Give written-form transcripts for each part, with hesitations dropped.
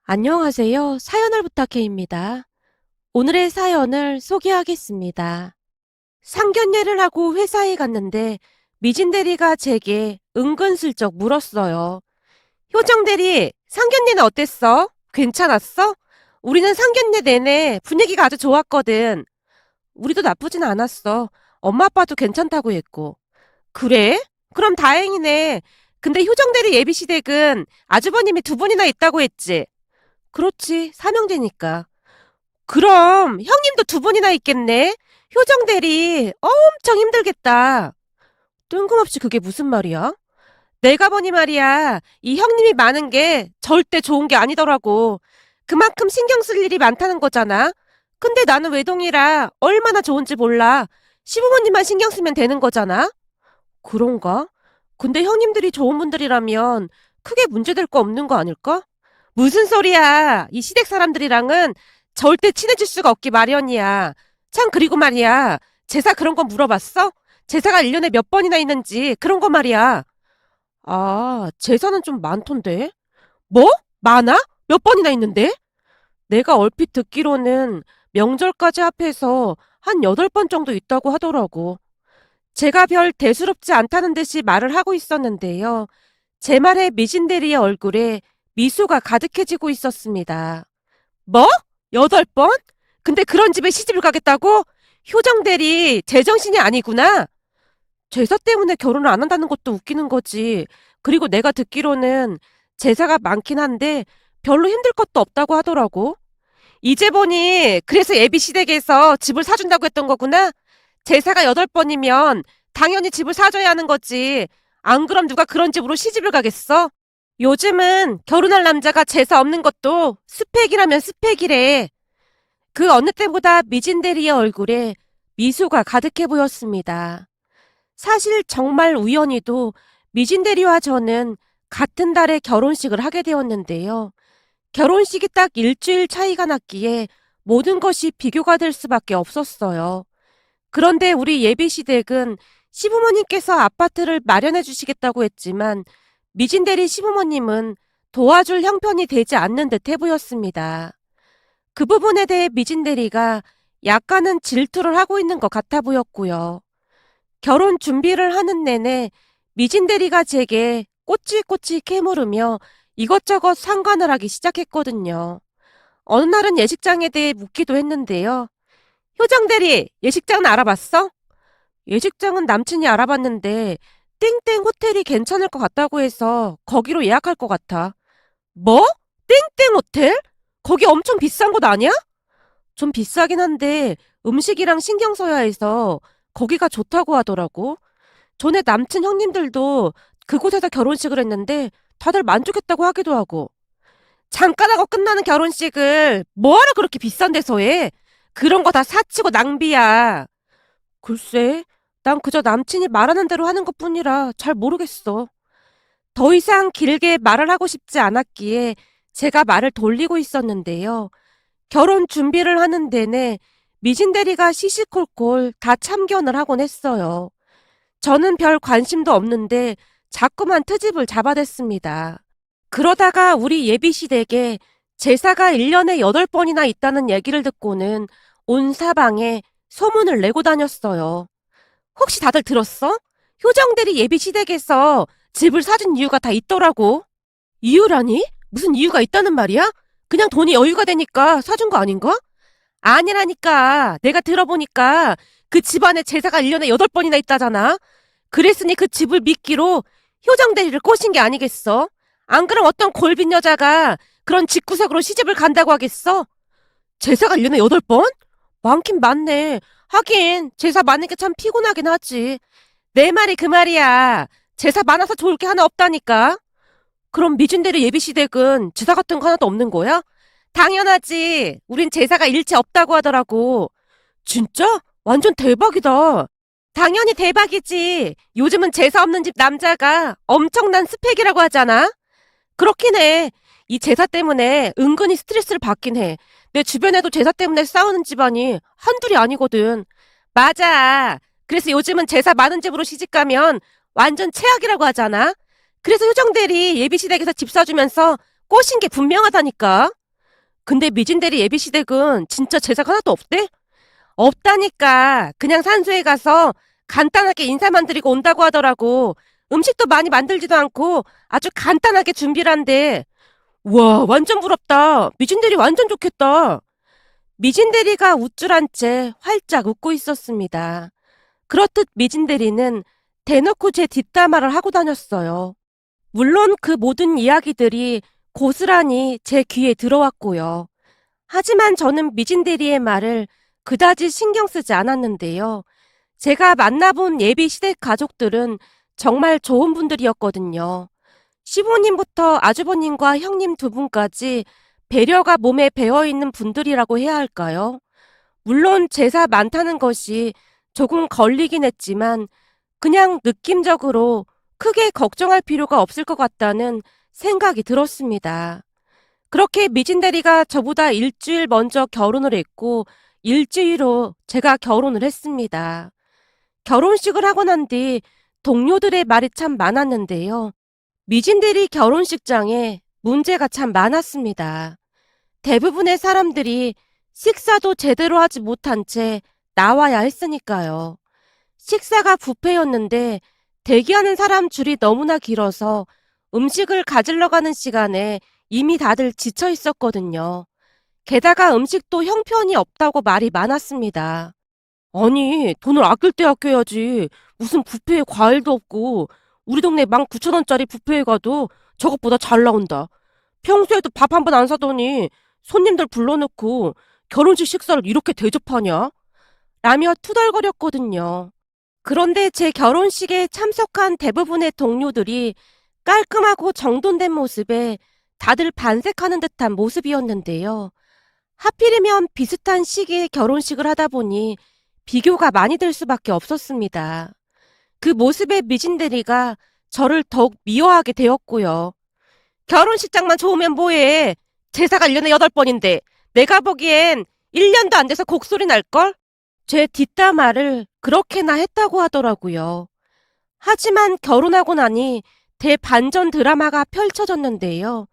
안녕하세요. 사연을 부탁해입니다. 오늘의 사연을 소개하겠습니다. 상견례를 하고 회사에 갔는데 미진 대리가 제게 은근슬쩍 물었어요. 효정 대리, 상견례는 어땠어? 괜찮았어? 우리는 상견례 내내 분위기가 아주 좋았거든. 우리도 나쁘진 않았어. 엄마 아빠도 괜찮다고 했고. 그래? 그럼 다행이네. 근데 효정 대리 예비시댁은 아주버님이 두 분이나 있다고 했지? 그렇지, 삼형제니까. 그럼 형님도 두 분이나 있겠네? 효정 대리 엄청 힘들겠다. 뜬금없이 그게 무슨 말이야? 내가 보니 말이야, 이 형님이 많은 게 절대 좋은 게 아니더라고. 그만큼 신경 쓸 일이 많다는 거잖아. 근데 나는 외동이라 얼마나 좋은지 몰라. 시부모님만 신경 쓰면 되는 거잖아. 그런가? 근데 형님들이 좋은 분들이라면 크게 문제될 거 없는 거 아닐까? 무슨 소리야. 이 시댁 사람들이랑은 절대 친해질 수가 없기 마련이야. 참, 그리고 말이야. 제사 그런 거 물어봤어? 제사가 1년에 몇 번이나 있는지 그런 거 말이야. 아, 제사는 좀 많던데. 뭐? 많아? 몇 번이나 있는데? 내가 얼핏 듣기로는 명절까지 합해서 한 8번 정도 있다고 하더라고. 제가 별 대수롭지 않다는 듯이 말을 하고 있었는데요. 제 말에 미신대리의 얼굴에 미소가 가득해지고 있었습니다. 뭐? 8번? 근데 그런 집에 시집을 가겠다고? 효정대리 제정신이 아니구나. 제사 때문에 결혼을 안 한다는 것도 웃기는 거지. 그리고 내가 듣기로는 제사가 많긴 한데 별로 힘들 것도 없다고 하더라고. 이제 보니 그래서 예비시댁에서 집을 사준다고 했던 거구나? 제사가 8번이면 당연히 집을 사줘야 하는 거지. 안 그럼 누가 그런 집으로 시집을 가겠어? 요즘은 결혼할 남자가 제사 없는 것도 스펙이라면 스펙이래. 그 어느 때보다 미진 대리의 얼굴에 미소가 가득해 보였습니다. 사실 정말 우연히도 미진 대리와 저는 같은 달에 결혼식을 하게 되었는데요. 결혼식이 딱 일주일 차이가 났기에 모든 것이 비교가 될 수밖에 없었어요. 그런데 우리 예비시댁은 시부모님께서 아파트를 마련해 주시겠다고 했지만 미진 대리 시부모님은 도와줄 형편이 되지 않는 듯해 보였습니다. 그 부분에 대해 미진 대리가 약간은 질투를 하고 있는 것 같아 보였고요. 결혼 준비를 하는 내내 미진 대리가 제게 꼬치꼬치 캐물으며 이것저것 상관을 하기 시작했거든요. 어느 날은 예식장에 대해 묻기도 했는데요. 효정 대리, 예식장은 알아봤어? 예식장은 남친이 알아봤는데 땡땡 호텔이 괜찮을 것 같다고 해서 거기로 예약할 것 같아. 뭐? 땡땡 호텔? 거기 엄청 비싼 곳 아니야? 좀 비싸긴 한데 음식이랑 신경 써야 해서 거기가 좋다고 하더라고. 전에 남친 형님들도 그곳에서 결혼식을 했는데 다들 만족했다고 하기도 하고. 잠깐 하고 끝나는 결혼식을 뭐하러 그렇게 비싼 데서 해? 그런 거 다 사치고 낭비야. 글쎄, 난 그저 남친이 말하는 대로 하는 것뿐이라 잘 모르겠어. 더 이상 길게 말을 하고 싶지 않았기에 제가 말을 돌리고 있었는데요. 결혼 준비를 하는 내내 미진 대리가 시시콜콜 다 참견을 하곤 했어요. 저는 별 관심도 없는데 자꾸만 트집을 잡아댔습니다. 그러다가 우리 예비시댁에 제사가 1년에 8번이나 있다는 얘기를 듣고는 온 사방에 소문을 내고 다녔어요. 혹시 다들 들었어? 효정대리 예비시댁에서 집을 사준 이유가 다 있더라고. 이유라니? 무슨 이유가 있다는 말이야? 그냥 돈이 여유가 되니까 사준 거 아닌가? 아니라니까. 내가 들어보니까 그 집안에 제사가 1년에 8번이나 있다잖아. 그랬으니 그 집을 미끼로 효정대리를 꼬신 게 아니겠어? 안 그럼 어떤 골빈 여자가 그런 집구석으로 시집을 간다고 하겠어? 제사가 1년에 8번? 많긴 많네. 하긴 제사 많은 게 참 피곤하긴 하지. 내 말이 그 말이야. 제사 많아서 좋을 게 하나 없다니까. 그럼 미진대리 예비시댁은 제사 같은 거 하나도 없는 거야? 당연하지. 우린 제사가 일체 없다고 하더라고. 진짜? 완전 대박이다. 당연히 대박이지. 요즘은 제사 없는 집 남자가 엄청난 스펙이라고 하잖아. 그렇긴 해. 이 제사 때문에 은근히 스트레스를 받긴 해. 내 주변에도 제사 때문에 싸우는 집안이 한둘이 아니거든. 맞아. 그래서 요즘은 제사 많은 집으로 시집가면 완전 최악이라고 하잖아. 그래서 효정대리 예비시댁에서 집 사주면서 꼬신 게 분명하다니까. 근데 미진대리 예비시댁은 진짜 제사가 하나도 없대? 없다니까. 그냥 산소에 가서 간단하게 인사만 드리고 온다고 하더라고. 음식도 많이 만들지도 않고 아주 간단하게 준비를 한대. 와, 완전 부럽다. 미진대리 완전 좋겠다. 미진대리가 우쭐한 채 활짝 웃고 있었습니다. 그렇듯 미진대리는 대놓고 제 뒷담화를 하고 다녔어요. 물론 그 모든 이야기들이 고스란히 제 귀에 들어왔고요. 하지만 저는 미진대리의 말을 그다지 신경 쓰지 않았는데요. 제가 만나본 예비 시댁 가족들은 정말 좋은 분들이었거든요. 시부님부터 아주버님과 형님 두 분까지 배려가 몸에 배어있는 분들이라고 해야 할까요? 물론 제사 많다는 것이 조금 걸리긴 했지만 그냥 느낌적으로 크게 걱정할 필요가 없을 것 같다는 생각이 들었습니다. 그렇게 미진대리가 저보다 일주일 먼저 결혼을 했고 일주일 후 제가 결혼을 했습니다. 결혼식을 하고 난 뒤 동료들의 말이 참 많았는데요. 미진대리 결혼식장에 문제가 참 많았습니다. 대부분의 사람들이 식사도 제대로 하지 못한 채 나와야 했으니까요. 식사가 뷔페였는데 대기하는 사람 줄이 너무나 길어서 음식을 가지러 가는 시간에 이미 다들 지쳐 있었거든요. 게다가 음식도 형편이 없다고 말이 많았습니다. 아니, 돈을 아낄 때 아껴야지. 무슨 뷔페에 과일도 없고 우리 동네 19,000원짜리 뷔페에 가도 저것보다 잘 나온다. 평소에도 밥 한 번 안 사더니 손님들 불러놓고 결혼식 식사를 이렇게 대접하냐? 라며 투덜거렸거든요. 그런데 제 결혼식에 참석한 대부분의 동료들이 깔끔하고 정돈된 모습에 다들 반색하는 듯한 모습이었는데요. 하필이면 비슷한 시기에 결혼식을 하다 보니 비교가 많이 될 수밖에 없었습니다. 그 모습에 미진대리가 저를 더욱 미워하게 되었고요. 결혼식장만 좋으면 뭐해? 제사가 1년에 8번인데 내가 보기엔 1년도 안 돼서 곡소리 날걸? 제 뒷담화를 그렇게나 했다고 하더라고요. 하지만 결혼하고 나니 대반전 드라마가 펼쳐졌는데요.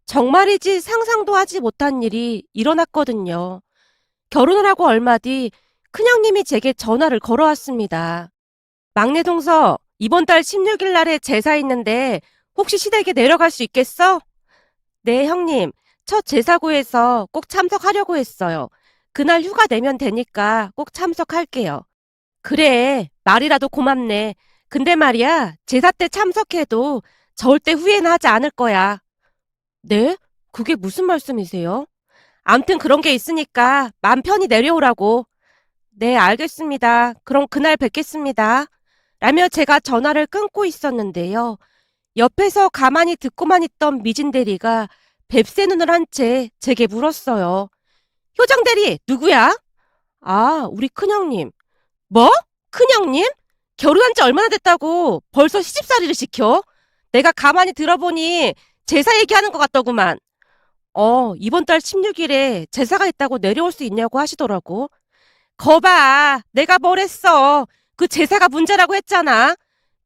정말이지 상상도 하지 못한 일이 일어났거든요. 결혼을 하고 얼마 뒤 큰형님이 제게 전화를 걸어왔습니다. 막내 동서, 이번 달 16일 날에 제사 있는데 혹시 시댁에 내려갈 수 있겠어? 네, 형님. 첫 제사고에서 꼭 참석하려고 했어요. 그날 휴가 내면 되니까 꼭 참석할게요. 그래, 말이라도 고맙네. 근데 말이야, 제사 때 참석해도 절대 후회는 하지 않을 거야. 네? 그게 무슨 말씀이세요? 암튼 그런 게 있으니까 맘 편히 내려오라고. 네, 알겠습니다. 그럼 그날 뵙겠습니다. 라며 제가 전화를 끊고 있었는데요. 옆에서 가만히 듣고만 있던 미진 대리가 뱁새 눈을 한 채 제게 물었어요. 효정 대리, 누구야? 아, 우리 큰형님. 뭐? 큰형님? 결혼한 지 얼마나 됐다고 벌써 시집살이를 시켜? 내가 가만히 들어보니 제사 얘기하는 것 같더구만. 이번 달 16일에 제사가 있다고 내려올 수 있냐고 하시더라고. 거봐, 내가 뭘 했어. 그 제사가 문제라고 했잖아.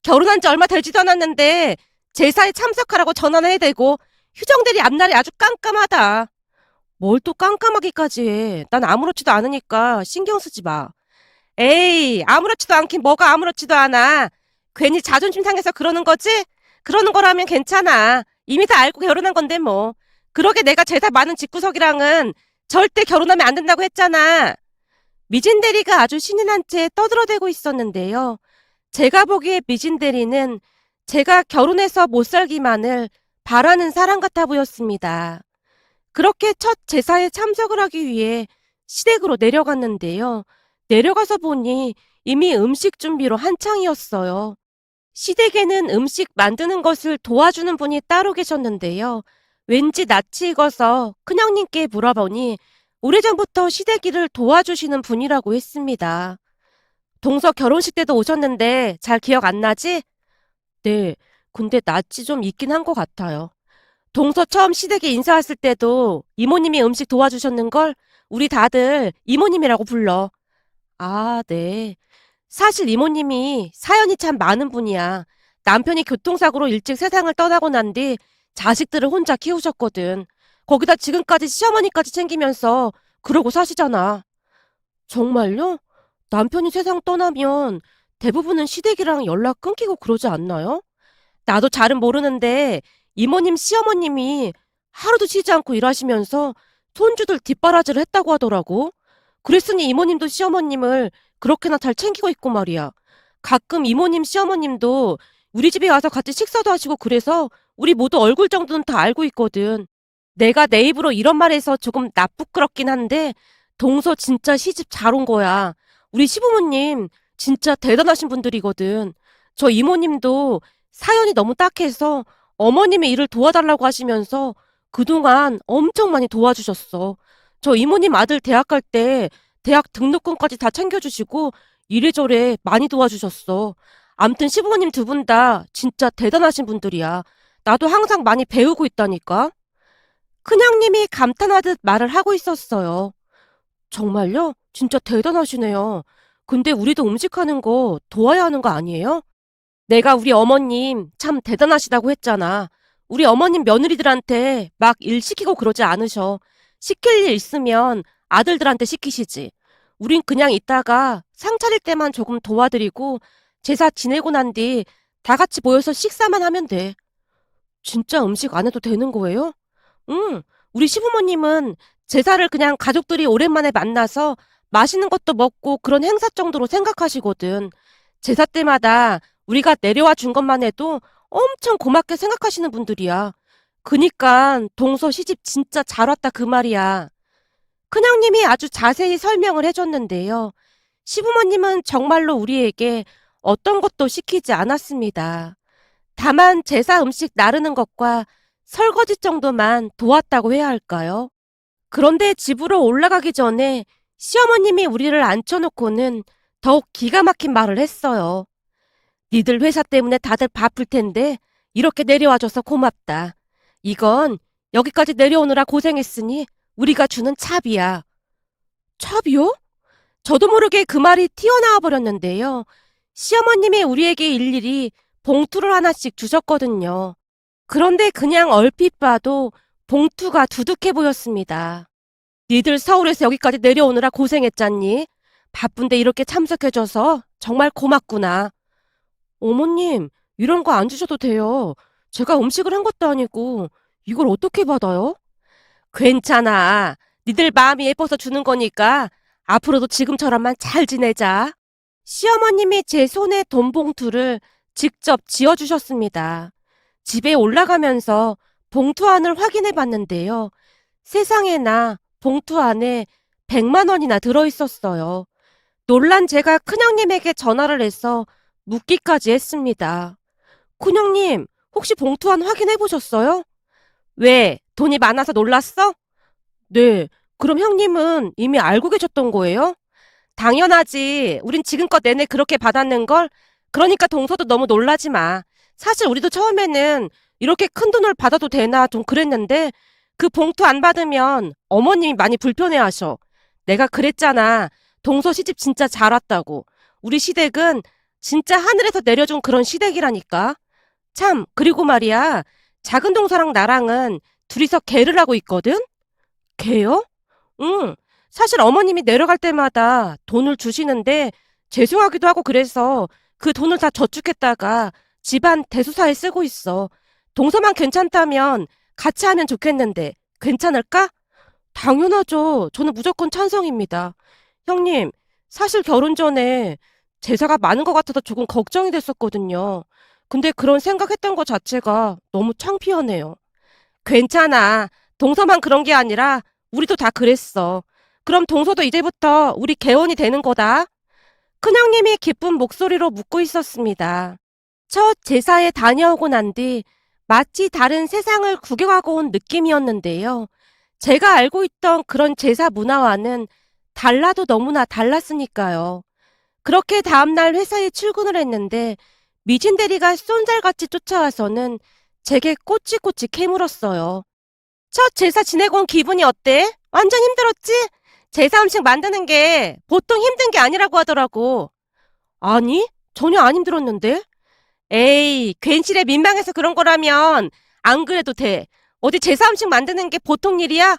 결혼한 지 얼마 되지도 않았는데 제사에 참석하라고 전화는 해대고 휴정대리 앞날이 아주 깜깜하다. 뭘 또 깜깜하기까지 해. 난 아무렇지도 않으니까 신경 쓰지 마. 에이, 아무렇지도 않긴 뭐가 아무렇지도 않아. 괜히 자존심 상해서 그러는 거지? 그러는 거라면 괜찮아. 이미 다 알고 결혼한 건데 뭐. 그러게 내가 제사 많은 집구석이랑은 절대 결혼하면 안 된다고 했잖아. 미진 대리가 아주 신이 난 채 떠들어대고 있었는데요. 제가 보기에 미진 대리는 제가 결혼해서 못 살기만을 바라는 사람 같아 보였습니다. 그렇게 첫 제사에 참석을 하기 위해 시댁으로 내려갔는데요. 내려가서 보니 이미 음식 준비로 한창이었어요. 시댁에는 음식 만드는 것을 도와주는 분이 따로 계셨는데요. 왠지 낯이 익어서 큰형님께 물어보니 오래전부터 시댁 일을 도와주시는 분이라고 했습니다. 동서 결혼식 때도 오셨는데 잘 기억 안 나지? 네, 근데 낯이 좀 있긴 한 것 같아요. 동서 처음 시댁에 인사 왔을 때도 이모님이 음식 도와주셨는걸? 우리 다들 이모님이라고 불러. 아, 네. 사실 이모님이 사연이 참 많은 분이야. 남편이 교통사고로 일찍 세상을 떠나고 난 뒤 자식들을 혼자 키우셨거든. 거기다 지금까지 시어머니까지 챙기면서 그러고 사시잖아. 정말요? 남편이 세상 떠나면 대부분은 시댁이랑 연락 끊기고 그러지 않나요? 나도 잘은 모르는데 이모님, 시어머님이 하루도 쉬지 않고 일하시면서 손주들 뒷바라지를 했다고 하더라고. 그랬으니 이모님도 시어머님을 그렇게나 잘 챙기고 있고 말이야. 가끔 이모님, 시어머님도 우리 집에 와서 같이 식사도 하시고 그래서 우리 모두 얼굴 정도는 다 알고 있거든. 내가 내 입으로 이런 말해서 조금 나쁘끄럽긴 한데 동서 진짜 시집 잘 온 거야. 우리 시부모님 진짜 대단하신 분들이거든. 저 이모님도 사연이 너무 딱해서 어머님의 일을 도와달라고 하시면서 그동안 엄청 많이 도와주셨어. 저 이모님 아들 대학 갈 때 대학 등록금까지 다 챙겨주시고 이래저래 많이 도와주셨어. 암튼 시부모님 두 분 다 진짜 대단하신 분들이야. 나도 항상 많이 배우고 있다니까. 큰형님이 감탄하듯 말을 하고 있었어요. 정말요? 진짜 대단하시네요. 근데 우리도 음식하는 거 도와야 하는 거 아니에요? 내가 우리 어머님 참 대단하시다고 했잖아. 우리 어머님 며느리들한테 막 일 시키고 그러지 않으셔. 시킬 일 있으면 아들들한테 시키시지. 우린 그냥 있다가 상 차릴 때만 조금 도와드리고 제사 지내고 난 뒤 다 같이 모여서 식사만 하면 돼. 진짜 음식 안 해도 되는 거예요? 응. 우리 시부모님은 제사를 그냥 가족들이 오랜만에 만나서 맛있는 것도 먹고 그런 행사 정도로 생각하시거든. 제사 때마다 우리가 내려와 준 것만 해도 엄청 고맙게 생각하시는 분들이야. 그니까 동서 시집 진짜 잘 왔다 그 말이야. 큰형님이 아주 자세히 설명을 해줬는데요. 시부모님은 정말로 우리에게 어떤 것도 시키지 않았습니다. 다만 제사 음식 나르는 것과 설거지 정도만 도왔다고 해야 할까요? 그런데 집으로 올라가기 전에 시어머님이 우리를 앉혀놓고는 더욱 기가 막힌 말을 했어요. 니들 회사 때문에 다들 바쁠 텐데 이렇게 내려와줘서 고맙다. 이건 여기까지 내려오느라 고생했으니 우리가 주는 차비야. 차비요? 저도 모르게 그 말이 튀어나와 버렸는데요. 시어머님이 우리에게 일일이 봉투를 하나씩 주셨거든요. 그런데 그냥 얼핏 봐도 봉투가 두둑해 보였습니다. 니들 서울에서 여기까지 내려오느라 고생했잖니? 바쁜데 이렇게 참석해줘서 정말 고맙구나. 어머님, 이런 거 안 주셔도 돼요. 제가 음식을 한 것도 아니고 이걸 어떻게 받아요? 괜찮아. 니들 마음이 예뻐서 주는 거니까 앞으로도 지금처럼만 잘 지내자. 시어머님이 제 손에 돈 봉투를 직접 지어주셨습니다. 집에 올라가면서 봉투 안을 확인해 봤는데요. 세상에나 봉투 안에 100만 원이나 들어있었어요. 놀란 제가 큰형님에게 전화를 해서 묻기까지 했습니다. 큰형님, 혹시 봉투 안 확인해 보셨어요? 왜? 돈이 많아서 놀랐어? 네. 그럼 형님은 이미 알고 계셨던 거예요? 당연하지. 우린 지금껏 내내 그렇게 받았는걸? 그러니까 동서도 너무 놀라지 마. 사실 우리도 처음에는 이렇게 큰 돈을 받아도 되나 좀 그랬는데 그 봉투 안 받으면 어머님이 많이 불편해하셔. 내가 그랬잖아. 동서 시집 진짜 잘 왔다고. 우리 시댁은 진짜 하늘에서 내려준 그런 시댁이라니까. 참, 그리고 말이야. 작은 동서랑 나랑은 둘이서 개를 하고 있거든? 개요? 응. 사실 어머님이 내려갈 때마다 돈을 주시는데 죄송하기도 하고 그래서 그 돈을 다 저축했다가 집안 대소사에 쓰고 있어. 동서만 괜찮다면 같이 하면 좋겠는데 괜찮을까? 당연하죠. 저는 무조건 찬성입니다. 형님, 사실 결혼 전에 제사가 많은 것 같아서 조금 걱정이 됐었거든요. 근데 그런 생각했던 것 자체가 너무 창피하네요. 괜찮아. 동서만 그런 게 아니라 우리도 다 그랬어. 그럼 동서도 이제부터 우리 개원이 되는 거다. 큰형님이 기쁜 목소리로 묻고 있었습니다. 첫 제사에 다녀오고 난 뒤 마치 다른 세상을 구경하고 온 느낌이었는데요. 제가 알고 있던 그런 제사 문화와는 달라도 너무나 달랐으니까요. 그렇게 다음날 회사에 출근을 했는데 미진 대리가 쏜살같이 쫓아와서는 제게 꼬치꼬치 캐물었어요. 첫 제사 지내고 온 기분이 어때? 완전 힘들었지? 제사 음식 만드는 게 보통 힘든 게 아니라고 하더라고. 아니, 전혀 안 힘들었는데? 에이, 괜시레 민망해서 그런 거라면 안 그래도 돼. 어디 제사 음식 만드는 게 보통 일이야?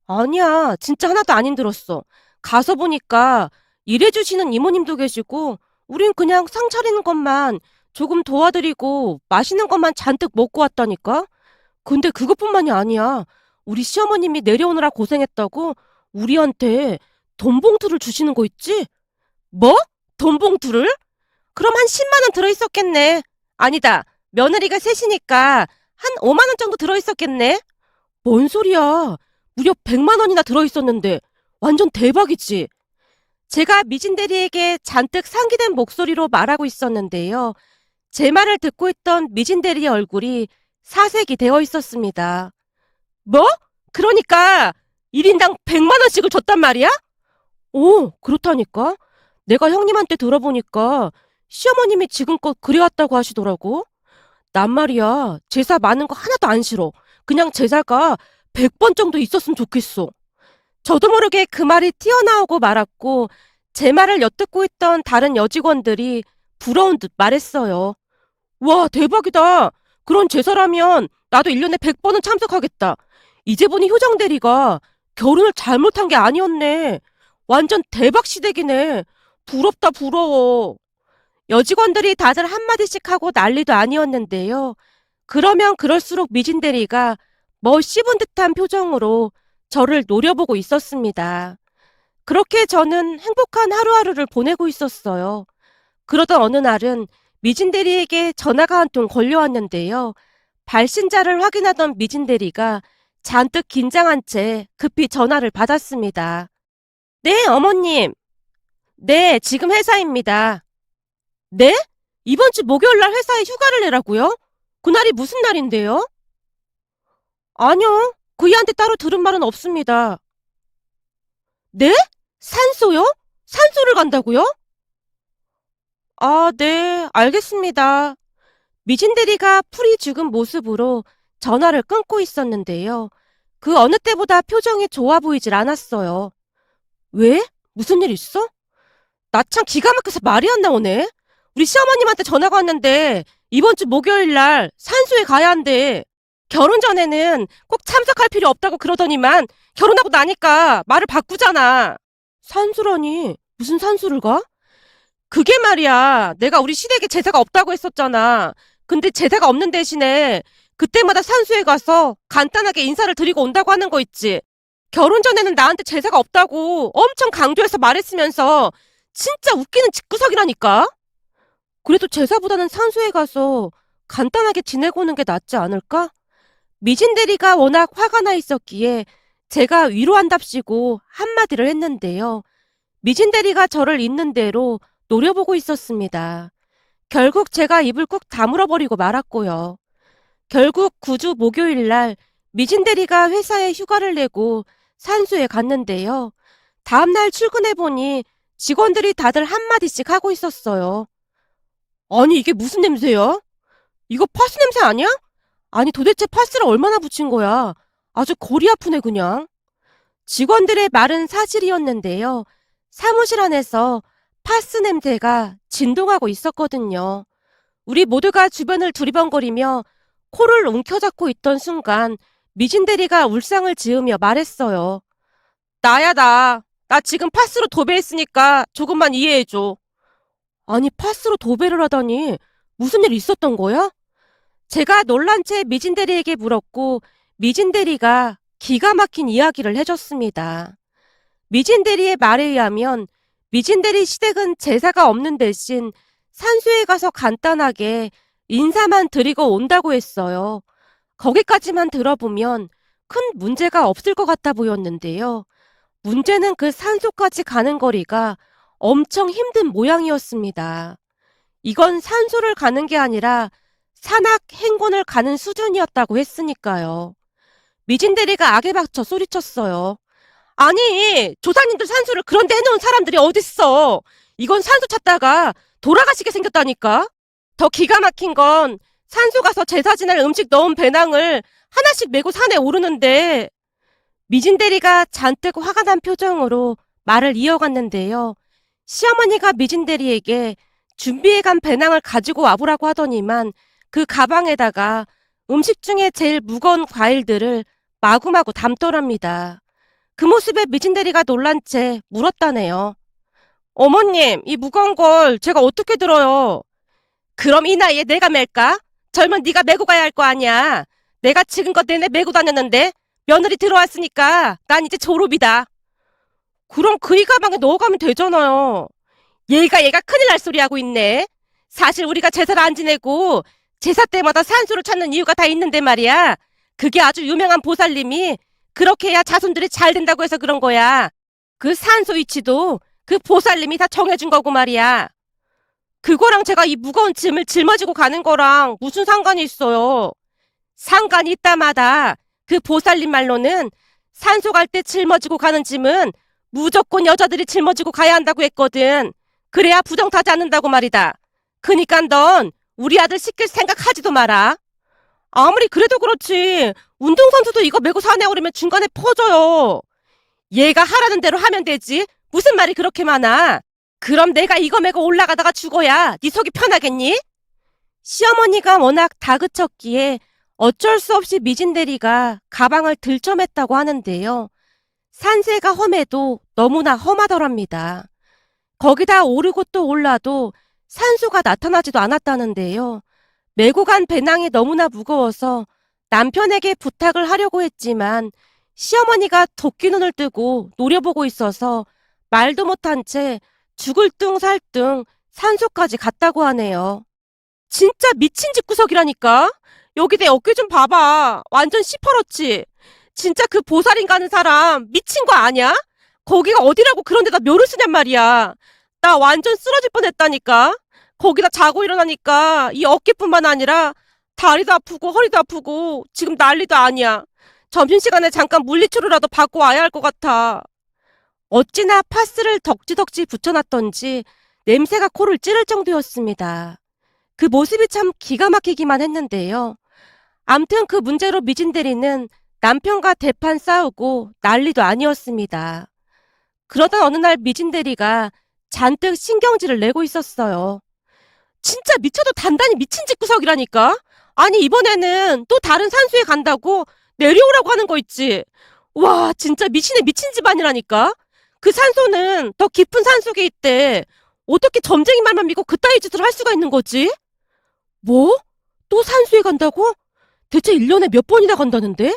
아니야, 진짜 하나도 안 힘들었어. 가서 보니까 일해주시는 이모님도 계시고, 우린 그냥 상 차리는 것만 조금 도와드리고 맛있는 것만 잔뜩 먹고 왔다니까? 근데 그것뿐만이 아니야. 우리 시어머님이 내려오느라 고생했다고 우리한테 돈 봉투를 주시는 거 있지? 뭐? 돈 봉투를? 그럼 한 10만 원 들어있었겠네. 아니다. 며느리가 셋이니까 한 5만 원 정도 들어있었겠네. 뭔 소리야. 무려 100만 원이나 들어있었는데 완전 대박이지. 제가 미진 대리에게 잔뜩 상기된 목소리로 말하고 있었는데요. 제 말을 듣고 있던 미진 대리의 얼굴이 사색이 되어 있었습니다. 뭐? 그러니까 1인당 100만 원씩을 줬단 말이야? 오, 그렇다니까. 내가 형님한테 들어보니까 시어머님이 지금껏 그래왔다고 하시더라고. 난 말이야, 제사 많은 거 하나도 안 싫어. 그냥 제사가 100번 정도 있었으면 좋겠어. 저도 모르게 그 말이 튀어나오고 말았고, 제 말을 엿듣고 있던 다른 여직원들이 부러운 듯 말했어요. 와, 대박이다. 그런 제사라면 나도 1년에 100번은 참석하겠다. 이제 보니 효정 대리가 결혼을 잘못한 게 아니었네. 완전 대박 시댁이네. 부럽다, 부러워. 여직원들이 다들 한마디씩 하고 난리도 아니었는데요. 그러면 그럴수록 미진 대리가 뭐 씹은 듯한 표정으로 저를 노려보고 있었습니다. 그렇게 저는 행복한 하루하루를 보내고 있었어요. 그러던 어느 날은 미진 대리에게 전화가 한 통 걸려왔는데요. 발신자를 확인하던 미진 대리가 잔뜩 긴장한 채 급히 전화를 받았습니다. 네, 어머님. 네, 지금 회사입니다. 네? 이번 주 목요일 날 회사에 휴가를 내라고요? 그날이 무슨 날인데요? 아니요. 그이한테 따로 들은 말은 없습니다. 네? 산소요? 산소를 간다고요? 아, 네, 알겠습니다. 미진 대리가 풀이 죽은 모습으로 전화를 끊고 있었는데요. 그 어느 때보다 표정이 좋아 보이질 않았어요. 왜? 무슨 일 있어? 나 참 기가 막혀서 말이 안 나오네. 우리 시어머님한테 전화가 왔는데 이번 주 목요일 날 산소에 가야 한대. 결혼 전에는 꼭 참석할 필요 없다고 그러더니만 결혼하고 나니까 말을 바꾸잖아. 산소라니 무슨 산소를 가? 그게 말이야. 내가 우리 시댁에 제사가 없다고 했었잖아. 근데 제사가 없는 대신에 그때마다 산소에 가서 간단하게 인사를 드리고 온다고 하는 거 있지. 결혼 전에는 나한테 제사가 없다고 엄청 강조해서 말했으면서 진짜 웃기는 집구석이라니까. 그래도 제사보다는 산소에 가서 간단하게 지내고 오는 게 낫지 않을까? 미진 대리가 워낙 화가 나 있었기에 제가 위로한답시고 한마디를 했는데요. 미진 대리가 저를 있는 대로 노려보고 있었습니다. 결국 제가 입을 꾹 다물어 버리고 말았고요. 결국 9주 목요일 날 미진 대리가 회사에 휴가를 내고 산소에 갔는데요. 다음날 출근해 보니 직원들이 다들 한마디씩 하고 있었어요. 아니, 이게 무슨 냄새야? 이거 파스 냄새 아니야? 아니, 도대체 파스를 얼마나 붙인 거야? 아주 골이 아프네, 그냥. 직원들의 말은 사실이었는데요. 사무실 안에서 파스 냄새가 진동하고 있었거든요. 우리 모두가 주변을 두리번거리며 코를 움켜잡고 있던 순간 미진 대리가 울상을 지으며 말했어요. 나야, 나. 나 지금 파스로 도배했으니까 조금만 이해해줘. 아니, 파스로 도배를 하다니 무슨 일 있었던 거야? 제가 놀란 채 미진 대리에게 물었고 미진 대리가 기가 막힌 이야기를 해줬습니다. 미진 대리의 말에 의하면 미진 대리 시댁은 제사가 없는 대신 산소에 가서 간단하게 인사만 드리고 온다고 했어요. 거기까지만 들어보면 큰 문제가 없을 것 같아 보였는데요. 문제는 그 산소까지 가는 거리가 엄청 힘든 모양이었습니다. 이건 산소를 가는 게 아니라 산악 행군을 가는 수준이었다고 했으니까요. 미진 대리가 악에 박쳐 소리쳤어요. 아니, 조상님들 산소를 그런데 해놓은 사람들이 어딨어. 이건 산소 찾다가 돌아가시게 생겼다니까. 더 기가 막힌 건 산소 가서 제사 지낼 음식 넣은 배낭을 하나씩 메고 산에 오르는데 미진 대리가 잔뜩 화가 난 표정으로 말을 이어갔는데요. 시어머니가 미진 대리에게 준비해간 배낭을 가지고 와보라고 하더니만 그 가방에다가 음식 중에 제일 무거운 과일들을 마구마구 담더랍니다. 그 모습에 미진대리가 놀란 채 물었다네요. 어머님, 이 무거운 걸 제가 어떻게 들어요? 그럼 이 나이에 내가 맬까? 젊은 네가 메고 가야 할 거 아니야. 내가 지금껏 내내 메고 다녔는데 며느리 들어왔으니까 난 이제 졸업이다. 그럼 그이 가방에 넣어가면 되잖아요. 얘가 큰일 날 소리 하고 있네. 사실 우리가 제사를 안 지내고 제사 때마다 산소를 찾는 이유가 다 있는데 말이야. 그게 아주 유명한 보살님이 그렇게 해야 자손들이 잘 된다고 해서 그런 거야. 그 산소 위치도 그 보살님이 다 정해준 거고 말이야. 그거랑 제가 이 무거운 짐을 짊어지고 가는 거랑 무슨 상관이 있어요? 상관이 있다마다 그 보살님 말로는 산소 갈 때 짊어지고 가는 짐은 무조건 여자들이 짊어지고 가야 한다고 했거든. 그래야 부정타지 않는다고 말이다. 그니까 넌 우리 아들 시킬 생각하지도 마라. 아무리 그래도 그렇지. 운동선수도 이거 메고 산에 오르면 중간에 퍼져요. 얘가 하라는 대로 하면 되지. 무슨 말이 그렇게 많아? 그럼 내가 이거 메고 올라가다가 죽어야 네 속이 편하겠니? 시어머니가 워낙 다그쳤기에 어쩔 수 없이 미진대리가 가방을 들쳐맸다고 하는데요. 산세가 험해도 너무나 험하더랍니다. 거기다 오르고 또 올라도 산소가 나타나지도 않았다는데요. 메고 간 배낭이 너무나 무거워서 남편에게 부탁을 하려고 했지만 시어머니가 도끼 눈을 뜨고 노려보고 있어서 말도 못한 채 죽을 둥 살 둥 산소까지 갔다고 하네요. 진짜 미친 집구석이라니까? 여기 내 어깨 좀 봐봐. 완전 시퍼렇지? 진짜 그 보살인 가는 사람 미친 거 아니야? 거기가 어디라고 그런 데다 묘를 쓰냔 말이야. 나 완전 쓰러질 뻔했다니까. 거기다 자고 일어나니까 이 어깨뿐만 아니라 다리도 아프고 허리도 아프고 지금 난리도 아니야. 점심시간에 잠깐 물리치료라도 받고 와야 할 것 같아. 어찌나 파스를 덕지덕지 붙여놨던지 냄새가 코를 찌를 정도였습니다. 그 모습이 참 기가 막히기만 했는데요. 암튼 그 문제로 미진대리는 남편과 대판 싸우고 난리도 아니었습니다. 그러던 어느 날 미진대리가 잔뜩 신경질을 내고 있었어요. 진짜 미쳐도 단단히 미친 집구석이라니까? 아니 이번에는 또 다른 산수에 간다고 내려오라고 하는 거 있지? 와 진짜 미친애 미친 집안이라니까? 그 산소는 더 깊은 산속에 있대. 어떻게 점쟁이 말만 믿고 그따위 짓을 할 수가 있는 거지? 뭐? 또 산수에 간다고? 대체 1년에 몇 번이나 간다는데?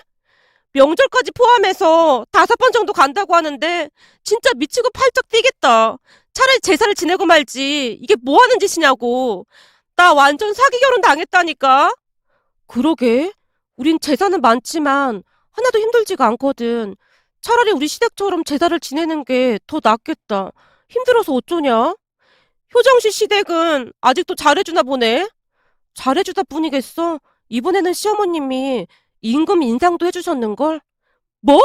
명절까지 포함해서 5번 정도 간다고 하는데 진짜 미치고 팔짝 뛰겠다. 차라리 제사를 지내고 말지. 이게 뭐 하는 짓이냐고. 나 완전 사기 결혼 당했다니까. 그러게. 우린 제사는 많지만 하나도 힘들지가 않거든. 차라리 우리 시댁처럼 제사를 지내는 게 더 낫겠다. 힘들어서 어쩌냐? 효정씨 시댁은 아직도 잘해주나 보네. 잘해주다 뿐이겠어. 이번에는 시어머님이 임금 인상도 해주셨는걸? 뭐?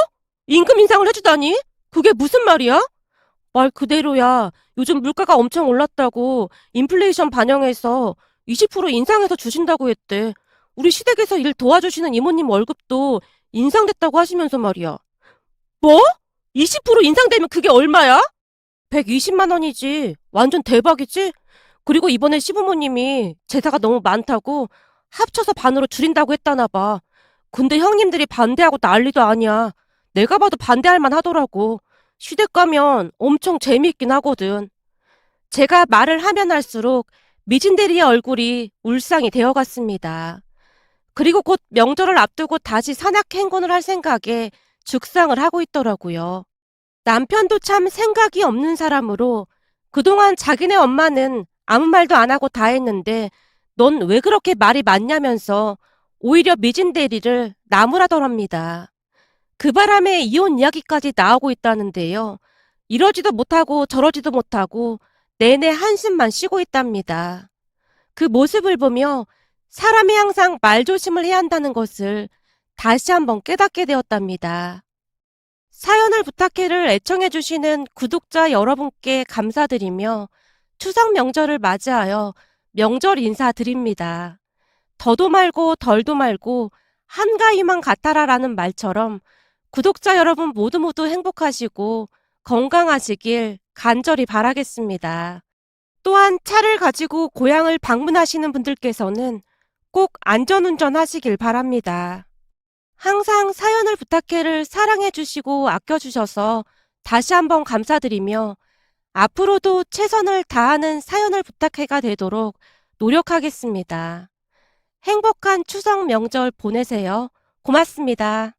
임금 인상을 해주다니? 그게 무슨 말이야? 말 그대로야. 요즘 물가가 엄청 올랐다고 인플레이션 반영해서 20% 인상해서 주신다고 했대. 우리 시댁에서 일 도와주시는 이모님 월급도 인상됐다고 하시면서 말이야. 뭐? 20% 인상되면 그게 얼마야? 120만 원이지. 완전 대박이지? 그리고 이번에 시부모님이 제사가 너무 많다고 합쳐서 반으로 줄인다고 했다나 봐. 근데 형님들이 반대하고 난리도 아니야. 내가 봐도 반대할 만 하더라고. 시댁 가면 엄청 재미있긴 하거든. 제가 말을 하면 할수록 미진대리의 얼굴이 울상이 되어갔습니다. 그리고 곧 명절을 앞두고 다시 산악 행군을 할 생각에 죽상을 하고 있더라고요. 남편도 참 생각이 없는 사람으로 그동안 자기네 엄마는 아무 말도 안 하고 다 했는데 넌 왜 그렇게 말이 많냐면서 오히려 미진대리를 나무라더랍니다. 그 바람에 이혼 이야기까지 나오고 있다는데요. 이러지도 못하고 저러지도 못하고 내내 한숨만 쉬고 있답니다. 그 모습을 보며 사람이 항상 말조심을 해야 한다는 것을 다시 한번 깨닫게 되었답니다. 사연을 부탁해를 애청해주시는 구독자 여러분께 감사드리며 추석 명절을 맞이하여 명절 인사드립니다. 더도 말고 덜도 말고 한가위만 같아라라는 말처럼 구독자 여러분 모두 모두 행복하시고 건강하시길 간절히 바라겠습니다. 또한 차를 가지고 고향을 방문하시는 분들께서는 꼭 안전운전 하시길 바랍니다. 항상 사연을 부탁해를 사랑해주시고 아껴주셔서 다시 한번 감사드리며 앞으로도 최선을 다하는 사연을 부탁해가 되도록 노력하겠습니다. 행복한 추석 명절 보내세요. 고맙습니다.